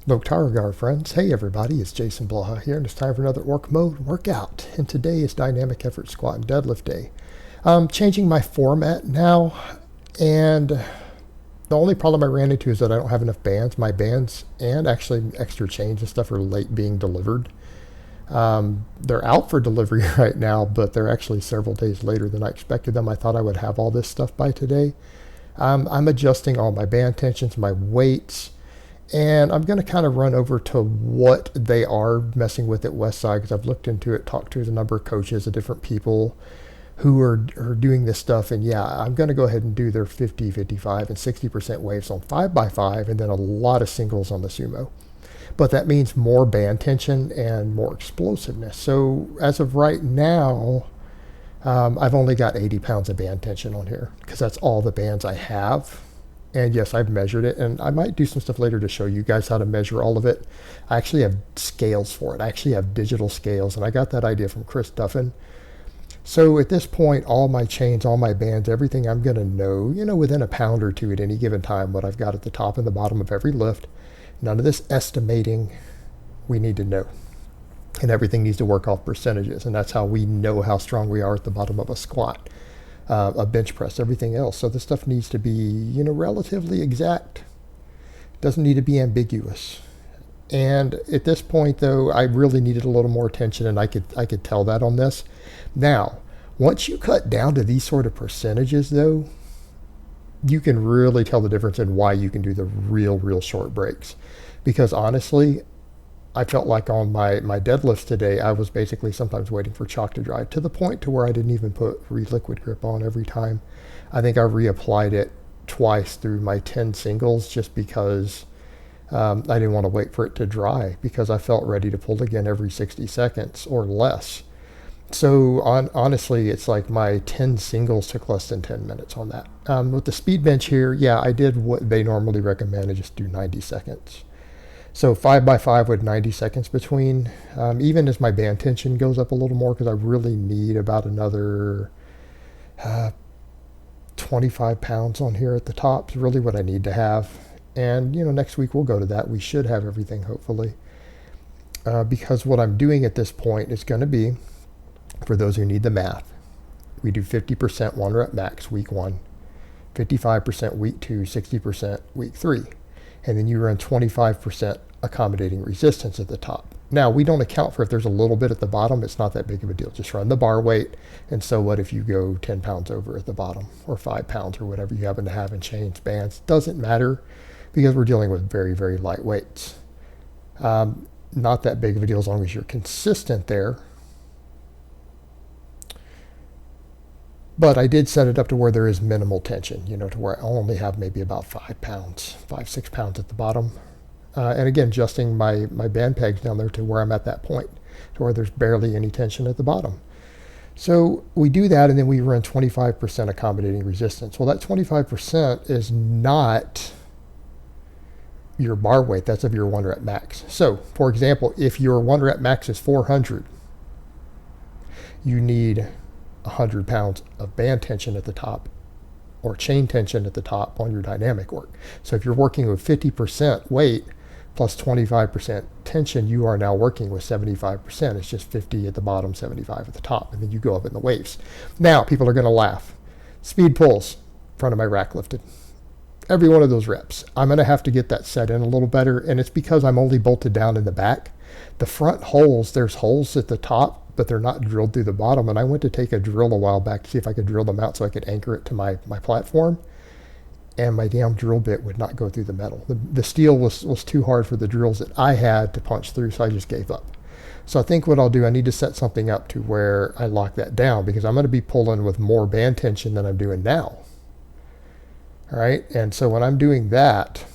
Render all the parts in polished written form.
Loktargar friends, hey everybody, it's Jason Blaha here, and it's time for another Orc Mode workout. And today is Dynamic Effort Squat and Deadlift Day. I'm changing my format now, and the only problem I ran into is that I don't have enough bands. My bands and actually extra chains and stuff are late being delivered. They're out for delivery right now, but they're actually several days later than I expected them. I thought I would have all this stuff by today. I'm adjusting all my band tensions, my weights, and I'm going to kind of run over to what they are messing with at Westside, because I've looked into it, talked to a number of coaches, of different people who are doing this stuff. And yeah, I'm going to go ahead and do their 50, 55, and 60% waves on 5x5, and then a lot of singles on the Sumo. But that means more band tension and more explosiveness. So as of right now, I've only got 80 pounds of band tension on here because that's all the bands I have. And yes, I've measured it, and I might do some stuff later to show you guys how to measure all of it. I actually have scales for it. I actually have digital scales, and I got that idea from Chris Duffin. So at this point, all my chains, all my bands, everything I'm going to know, within a pound or two at any given time, what I've got at the top and the bottom of every lift. None of this estimating. We need to know. And everything needs to work off percentages, and that's how we know how strong we are at the bottom of a squat. A bench press, everything else. So this stuff needs to be, relatively exact. Doesn't need to be ambiguous. And at this point, though, I really needed a little more attention, and I could tell that on this. Now, once you cut down to these sort of percentages, though, you can really tell the difference in why you can do the real short breaks. Because honestly, I felt like on my deadlifts today, I was basically sometimes waiting for chalk to dry, to the point to where I didn't even put liquid grip on every time. I think I reapplied it twice through my 10 singles just because I didn't want to wait for it to dry, because I felt ready to pull again every 60 seconds or less. So honestly, it's like my 10 singles took less than 10 minutes on that. With the speed bench here, yeah, I did what they normally recommend, and just do 90 seconds. So 5x5 with 90 seconds between, even as my band tension goes up a little more, because I really need about another 25 pounds on here at the top is really what I need to have. And, next week we'll go to that. We should have everything, hopefully. Because what I'm doing at this point is going to be, for those who need the math, we do 50% 1 rep max week 1, 55% week 2, 60% week 3. And then you run 25% accommodating resistance at the top. Now, we don't account for if there's a little bit at the bottom. It's not that big of a deal. Just run the bar weight. And so what if you go 10 pounds over at the bottom, or 5 pounds, or whatever you happen to have in chains, bands? Doesn't matter, because we're dealing with very, very light weights. Not that big of a deal as long as you're consistent there. But I did set it up to where there is minimal tension, to where I only have maybe about 5 pounds, 6 pounds at the bottom. And again, adjusting my band pegs down there to where I'm at that point, to where there's barely any tension at the bottom. So we do that, and then we run 25% accommodating resistance. Well, that 25% is not your bar weight. That's of your 1 rep max. So, for example, if your 1 rep max is 400, you need 100 pounds of band tension at the top, or chain tension at the top on your dynamic work. So if you're working with 50% weight plus 25% tension, you are now working with 75%. It's just 50 at the bottom, 75 at the top, and then you go up in the waves. Now, people are going to laugh. Speed pulls, front of my rack lifted. Every one of those reps. I'm going to have to get that set in a little better, and it's because I'm only bolted down in the back. The front holes, there's holes at the top, but they're not drilled through the bottom. And I went to take a drill a while back to see if I could drill them out so I could anchor it to my platform. And my damn drill bit would not go through the metal. The steel was too hard for the drills that I had to punch through, so I just gave up. So I think what I'll do, I need to set something up to where I lock that down, because I'm going to be pulling with more band tension than I'm doing now. All right, and so when I'm doing that,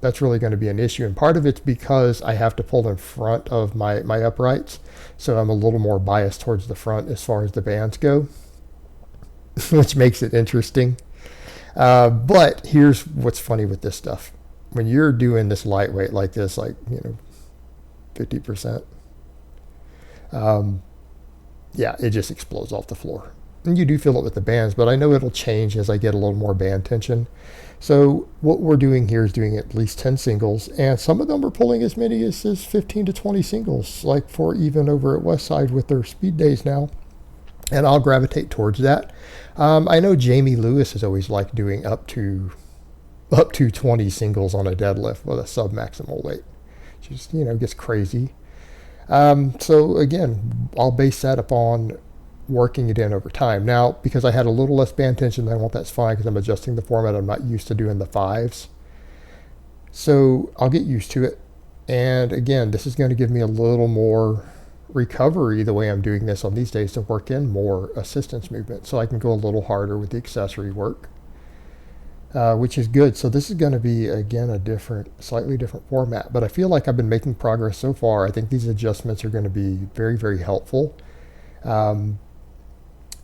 that's really going to be an issue. And part of it's because I have to pull in front of my uprights. So I'm a little more biased towards the front as far as the bands go, which makes it interesting. But here's what's funny with this stuff. When you're doing this lightweight like this, 50%, yeah, it just explodes off the floor. And you do feel it with the bands, but I know it'll change as I get a little more band tension. So what we're doing here is doing at least 10 singles, and some of them are pulling as many as 15 to 20 singles, like for even over at Westside with their speed days now. And I'll gravitate towards that. I know Jamie Lewis has always liked doing up to 20 singles on a deadlift with a sub-maximal weight. Just, gets crazy. So again, I'll base that upon working it in over time. Now, because I had a little less band tension than I want, that's fine because I'm adjusting the format. I'm not used to doing the fives. So I'll get used to it. And again, this is going to give me a little more recovery the way I'm doing this on these days to work in more assistance movement. So I can go a little harder with the accessory work, which is good. So this is going to be, again, a slightly different format. But I feel like I've been making progress so far. I think these adjustments are going to be very, very helpful.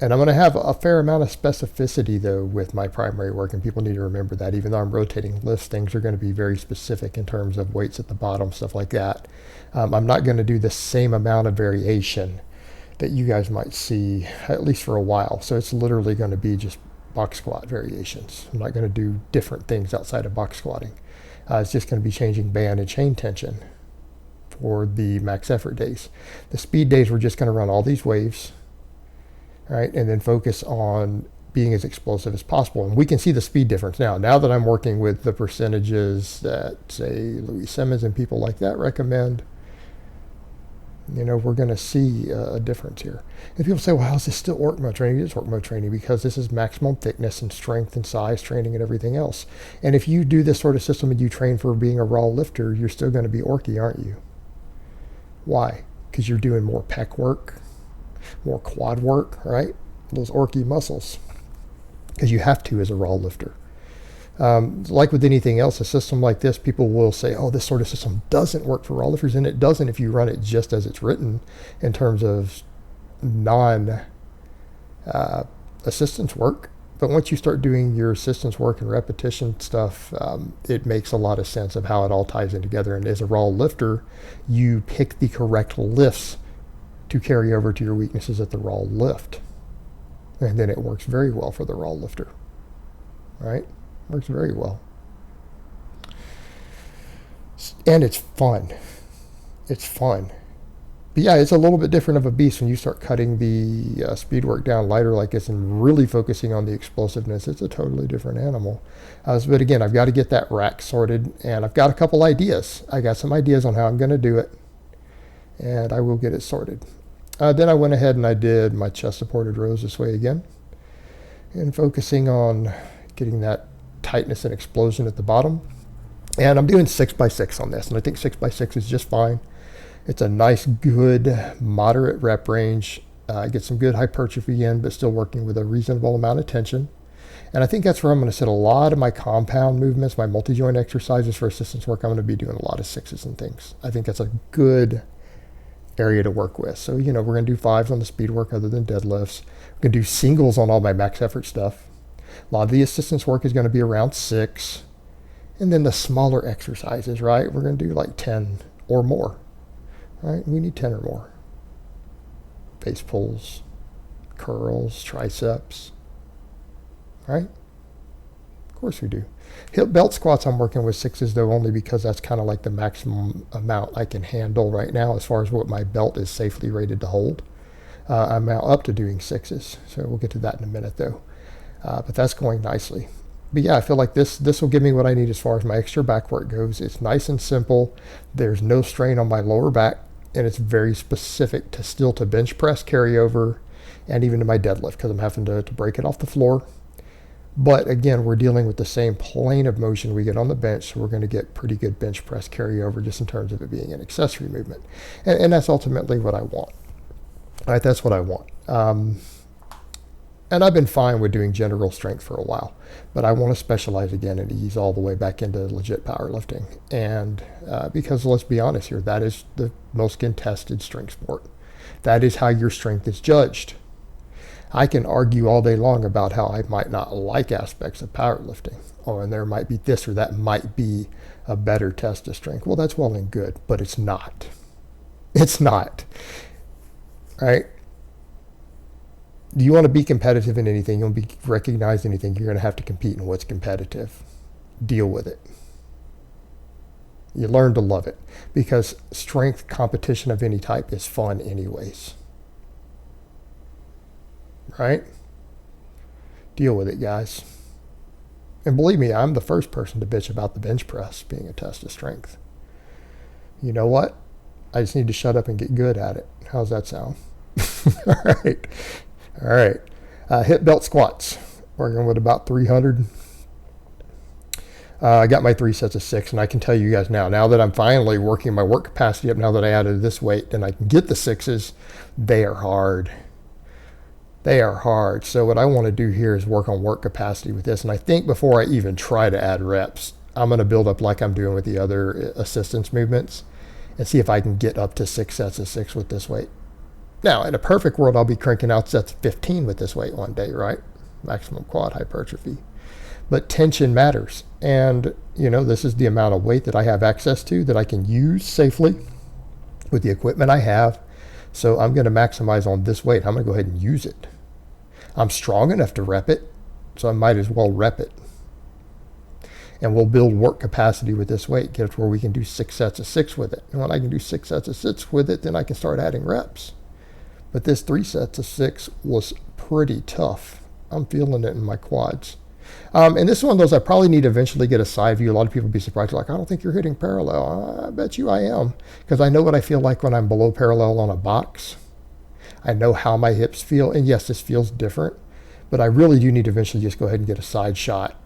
And I'm going to have a fair amount of specificity, though, with my primary work, and people need to remember that. Even though I'm rotating lifts, things are going to be very specific in terms of weights at the bottom, stuff like that. I'm not going to do the same amount of variation that you guys might see, at least for a while. So it's literally going to be just box squat variations. I'm not going to do different things outside of box squatting. It's just going to be changing band and chain tension for the max effort days. The speed days, we're just going to run all these waves, right, and then focus on being as explosive as possible. And we can see the speed difference now. Now that I'm working with the percentages that, say, Louis Simmons and people like that recommend, we're going to see a difference here. And people say, well, how's this still work mode training? It is work mode training because this is maximum thickness and strength and size training and everything else. And if you do this sort of system and you train for being a raw lifter, you're still going to be orky, aren't you? Why? Because you're doing more pec work, more quad work, right? Those orky muscles. Because you have to as a raw lifter. Like with anything else, a system like this, people will say, oh, this sort of system doesn't work for raw lifters. And it doesn't if you run it just as it's written in terms of non-assistance work. But once you start doing your assistance work and repetition stuff, it makes a lot of sense of how it all ties in together. And as a raw lifter, you pick the correct lifts to carry over to your weaknesses at the raw lift. And then it works very well for the raw lifter, right? Works very well. And it's fun. It's fun. But yeah, it's a little bit different of a beast when you start cutting the speed work down lighter like this and really focusing on the explosiveness. It's a totally different animal. But again, I've got to get that rack sorted, and I've got a couple ideas. I got some ideas on how I'm going to do it, and I will get it sorted. Then I went ahead and I did my chest supported rows this way again, and focusing on getting that tightness and explosion at the bottom. And I'm doing 6x6 on this, and I think 6x6 is just fine. It's a nice, good, moderate rep range. Get some good hypertrophy in, but still working with a reasonable amount of tension. And I think that's where I'm going to sit a lot of my compound movements, my multi-joint exercises for assistance work. I'm going to be doing a lot of sixes and things. I think that's a good area to work with. So, we're going to do fives on the speed work other than deadlifts. We're going to do singles on all my max effort stuff. A lot of the assistance work is going to be around 6. And then the smaller exercises, right? We're going to do like 10 or more, right? We need 10 or more. Face pulls, curls, triceps, right? Of course we do. Hip belt squats, I'm working with 6s though, only because that's kind of like the maximum amount I can handle right now as far as what my belt is safely rated to hold. I'm now up to doing 6s, so we'll get to that in a minute though. But that's going nicely. But yeah, I feel like this will give me what I need as far as my extra back work goes. It's nice and simple. There's no strain on my lower back, and it's very specific to bench press, carryover, and even to my deadlift because I'm having to break it off the floor. But again, we're dealing with the same plane of motion we get on the bench, so we're going to get pretty good bench press carryover just in terms of it being an accessory movement. And that's ultimately what I want. All right, that's what I want. And I've been fine with doing general strength for a while, but I want to specialize again and ease all the way back into legit powerlifting. And because let's be honest here, that is the most contested strength sport. That is how your strength is judged. I can argue all day long about how I might not like aspects of powerlifting, and there might be this or that might be a better test of strength. Well, that's well and good, but it's not. It's not. Right? Do you want to be competitive in anything? You want to be recognized in anything? You're going to have to compete in what's competitive. Deal with it. You learn to love it because strength competition of any type is fun anyways. Right? Deal with it, guys. And believe me, I'm the first person to bitch about the bench press being a test of strength. You know what? I just need to shut up and get good at it. How's that sound? All right. All right. Hip belt squats. Working with about 300. I got my 3 sets of 6, and I can tell you guys now that I'm finally working my work capacity up, now that I added this weight and I can get the 6s, they are hard. They are hard. So what I want to do here is work on work capacity with this. And I think before I even try to add reps, I'm going to build up like I'm doing with the other assistance movements and see if I can get up to 6 sets of 6 with this weight. Now, in a perfect world, I'll be cranking out sets of 15 with this weight one day, right? Maximum quad hypertrophy. But tension matters. And, you know, this is the amount of weight that I have access to that I can use safely with the equipment I have. So I'm going to maximize on this weight. I'm going to go ahead and use it. I'm strong enough to rep it, so I might as well rep it. And we'll build work capacity with this weight, get it to where we can do 6 sets of 6 with it. And when I can do 6 sets of 6 with it, then I can start adding reps. But this 3 sets of 6 was pretty tough. I'm feeling it in my quads. And this is one of those I probably need to eventually get a side view. A lot of people will be surprised, like, I don't think you're hitting parallel. I bet you I am, because I know what I feel like when I'm below parallel on a box. I know how my hips feel, and yes, this feels different, but I really do need to eventually just go ahead and get a side shot,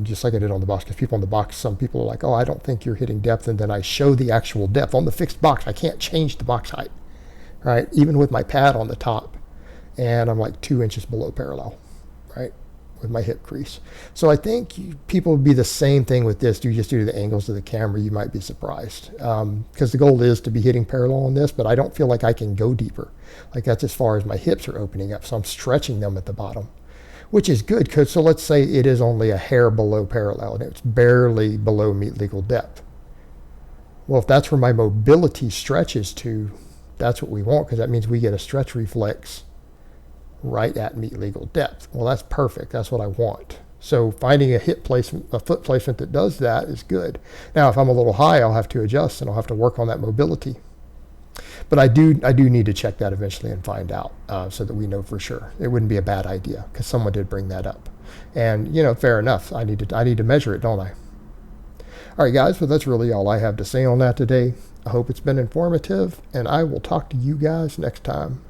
just like I did on the box, because people on the box, some people are like, oh, I don't think you're hitting depth, and then I show the actual depth. On the fixed box, I can't change the box height, right? Even with my pad on the top, and I'm like 2 inches below parallel, right, with my hip crease. So I think people would be the same thing with this. You just do the angles of the camera, you might be surprised, because the goal is to be hitting parallel on this, but I don't feel like I can go deeper. Like that's as far as my hips are opening up, so I'm stretching them at the bottom, which is good, because so let's say it is only a hair below parallel and it's barely below meet legal depth. Well, if that's where my mobility stretches to, that's what we want, because that means we get a stretch reflex right at meet legal depth. Well, that's perfect. That's what I want. So finding a hip placement, a foot placement that does that is good. Now, if I'm a little high, I'll have to adjust and I'll have to work on that mobility. But I do need to check that eventually and find out, so that we know for sure. It wouldn't be a bad idea, because someone did bring that up. And, you know, fair enough. I need to measure it, don't I? All right, guys, well, that's really all I have to say on that today. I hope it's been informative, and I will talk to you guys next time.